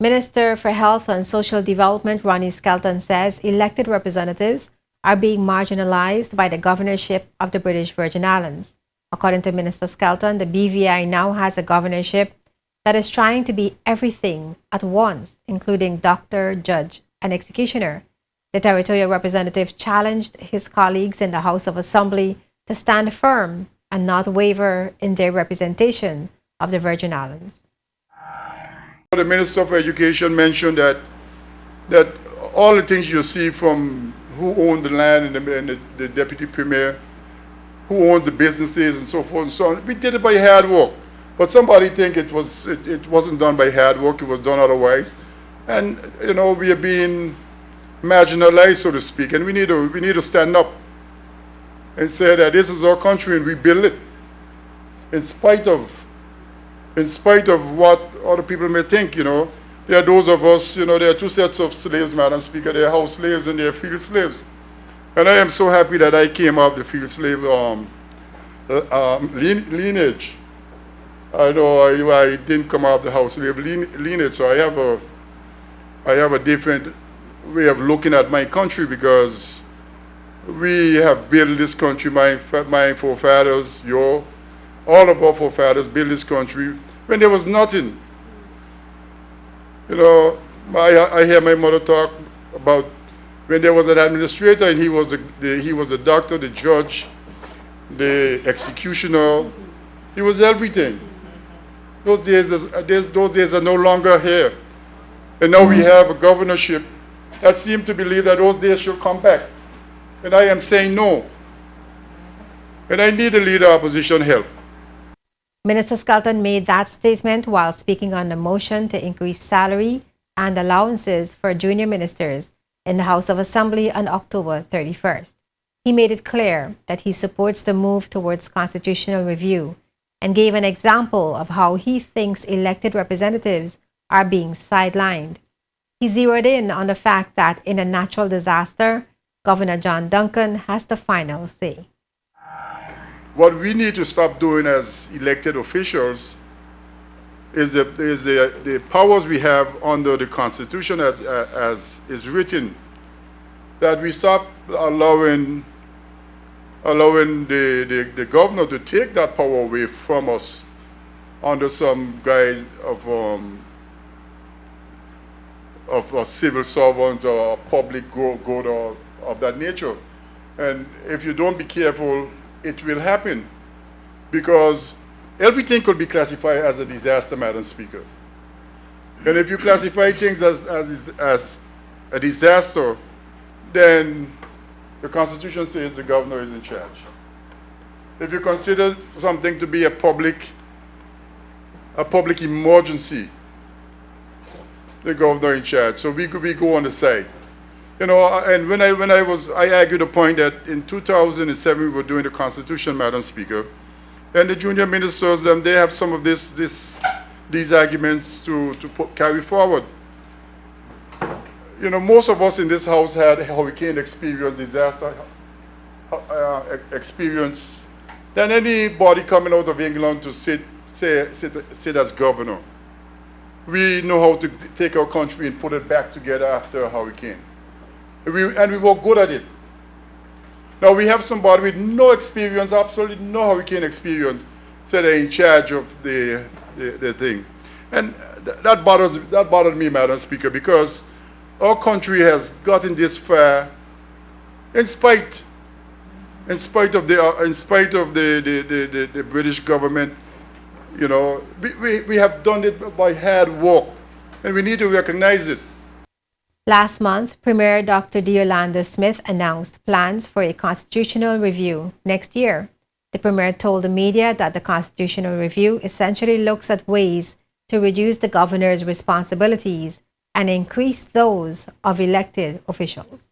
Minister for Health and Social Development Ronnie Skelton says elected representatives are being marginalized by the governorship of the British Virgin Islands. According to Minister Skelton, the BVI now has a governorship that is trying to be everything at once, including doctor, judge, and executioner. The territorial representative challenged his colleagues in the House of Assembly to stand firm and not waver in their representation of the Virgin Islands. The Minister for Education mentioned that all the things you see from who owned the land and the Deputy Premier, who owned the businesses and so forth and so on, we did it by hard work. But somebody think it wasn't done by hard work, it was done otherwise. And you know, we are being marginalized, so to speak, and we need to stand up and say that this is our country and we build it in spite of what other people may think. You know, there are those of us, you know, there are two sets of slaves, Madam Speaker. There are house slaves and there are field slaves. And I am so happy that I came out of the field slave lineage. I know I didn't come out of the house slave lineage, so I have a different way of looking at my country, because we have built this country, my forefathers, all of our forefathers built this country when there was nothing. You know, I hear my mother talk about when there was an administrator and he was the doctor, the judge, the executioner. He was everything. Those days are no longer here. And now we have a governorship that seems to believe that those days should come back. And I am saying no. And I need the leader of opposition help. Minister Skelton made that statement while speaking on the motion to increase salary and allowances for junior ministers in the House of Assembly on October 31st. He made it clear that he supports the move towards constitutional review and gave an example of how he thinks elected representatives are being sidelined. He zeroed in on the fact that in a natural disaster, Governor John Duncan has the final say. What we need to stop doing as elected officials is the powers we have under the Constitution as is written, that we stop allowing the governor to take that power away from us under some guise of a civil servant or public good or of that nature. And if you don't be careful, it will happen, because everything could be classified as a disaster, Madam Speaker. And if you classify things as a disaster, then the Constitution says the governor is in charge. If you consider something to be a public emergency, the governor in charge. So we go on the side. You know, and when I argued the point that in 2007 we were doing the Constitution, Madam Speaker, and the junior ministers, they have some of these arguments to carry forward. You know, most of us in this house had hurricane experience, disaster experience, than anybody coming out of England to sit as governor. We know how to take our country and put it back together after a hurricane. And we were good at it. Now we have somebody with no experience, absolutely no hurricane experience, so they're in charge of the thing. And that bothered me, Madam Speaker, because our country has gotten this far in spite of the British government. You know, we have done it by hard work, and we need to recognize it. Last month, Premier Dr. Yolanda Smith announced plans for a constitutional review next year. The Premier told the media that the constitutional review essentially looks at ways to reduce the governor's responsibilities and increase those of elected officials.